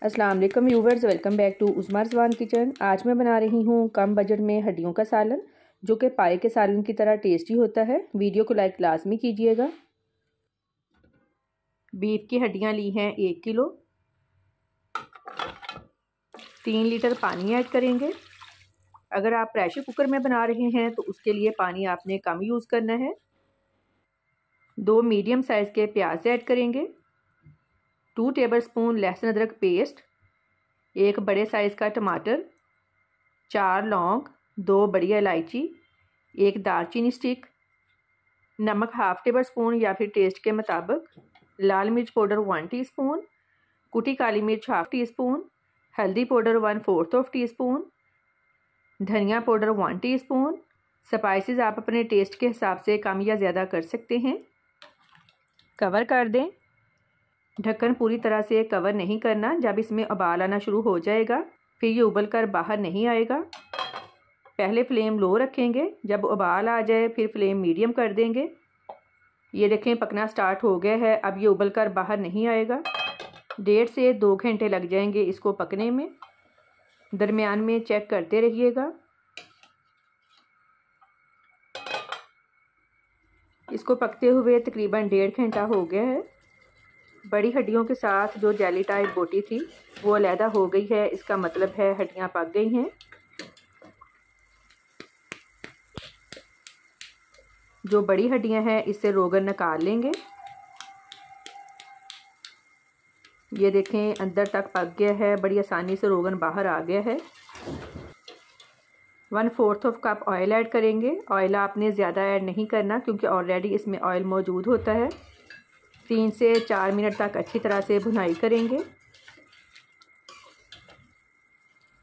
अस्सलाम वालेकुम viewers, welcome back to Usma Rizwan kitchen. आज मैं बना रही हूँ कम बजट में हड्डियों का सालन, जो कि पाए के सालन की तरह टेस्टी होता है। वीडियो को लाइक लाजमी कीजिएगा। बीफ की हड्डियाँ ली हैं 1 किलो। 3 लीटर पानी ऐड करेंगे। अगर आप प्रेशर कुकर में बना रहे हैं तो उसके लिए पानी आपने कम यूज़ करना है। 2 मीडियम साइज़ के प्याज ऐड करेंगे। 2 टेबलस्पून लहसुन अदरक पेस्ट, 1 बड़े साइज़ का टमाटर, 4 लौंग, 2 बड़ी इलायची, 1 दालचीनी स्टिक, नमक हाफ़ टेबल स्पून या फिर टेस्ट के मुताबिक, लाल मिर्च पाउडर 1 टीस्पून, कुटी काली मिर्च हाफ़ टी स्पून, हल्दी पाउडर 1/4 टीस्पून, धनिया पाउडर 1 टीस्पून। स्पाइसेस आप अपने टेस्ट के हिसाब से कम या ज़्यादा कर सकते हैं। कवर कर दें। ढक्कन पूरी तरह से कवर नहीं करना। जब इसमें उबाल आना शुरू हो जाएगा फिर ये उबल कर बाहर नहीं आएगा। पहले फ्लेम लो रखेंगे, जब उबाल आ जाए फिर फ्लेम मीडियम कर देंगे। ये देखें पकना स्टार्ट हो गया है। अब ये उबल कर बाहर नहीं आएगा। 1.5 से 2 घंटे लग जाएंगे इसको पकने में। दरमियान में चेक करते रहिएगा। इसको पकते हुए तकरीबन 1.5 घंटा हो गया है। बड़ी हड्डियों के साथ जो जेली टाइप बोटी थी वो अलहदा हो गई है। इसका मतलब है हड्डियां पक गई हैं। जो बड़ी हड्डियां हैं इससे रोगन निकाल लेंगे। ये देखें अंदर तक पक गया है। बड़ी आसानी से रोगन बाहर आ गया है। 1/4 कप ऑयल ऐड करेंगे। ऑयल आपने ज़्यादा ऐड नहीं करना क्योंकि ऑलरेडी इसमें ऑयल मौजूद होता है। 3 से 4 मिनट तक अच्छी तरह से भुनाई करेंगे।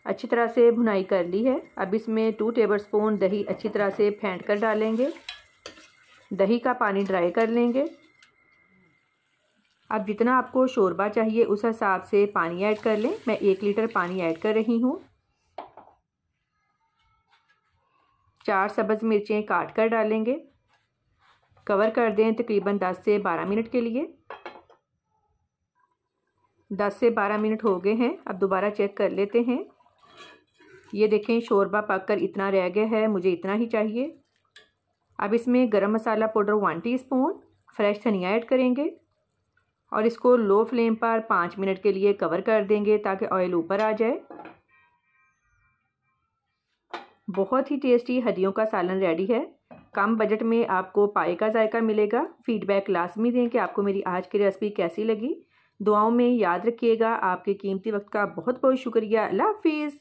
अच्छी तरह से भुनाई कर ली है। अब इसमें 2 टेबलस्पून दही अच्छी तरह से फेंट कर डालेंगे। दही का पानी ड्राई कर लेंगे। अब जितना आपको शोरबा चाहिए उस हिसाब से पानी ऐड कर लें। मैं 1 लीटर पानी ऐड कर रही हूँ। 4 सब्ज़ मिर्चें काट कर डालेंगे। कवर कर दें तकरीबन 10 से 12 मिनट के लिए। 10 से 12 मिनट हो गए हैं। अब दोबारा चेक कर लेते हैं। ये देखें शोरबा पककर इतना रह गया है, मुझे इतना ही चाहिए। अब इसमें गरम मसाला पाउडर 1 टीस्पून, फ्रेश धनिया ऐड करेंगे और इसको लो फ्लेम पर 5 मिनट के लिए कवर कर देंगे ताकि ऑयल ऊपर आ जाए। बहुत ही टेस्टी हड्डियों का सालन रेडी है। कम बजट में आपको पाए का जायका मिलेगा। फीडबैक लाजमी दें कि आपको मेरी आज की रेसिपी कैसी लगी। दुआओं में याद रखिएगा। आपके कीमती वक्त का बहुत बहुत शुक्रिया। अल्लाह हाफिज़।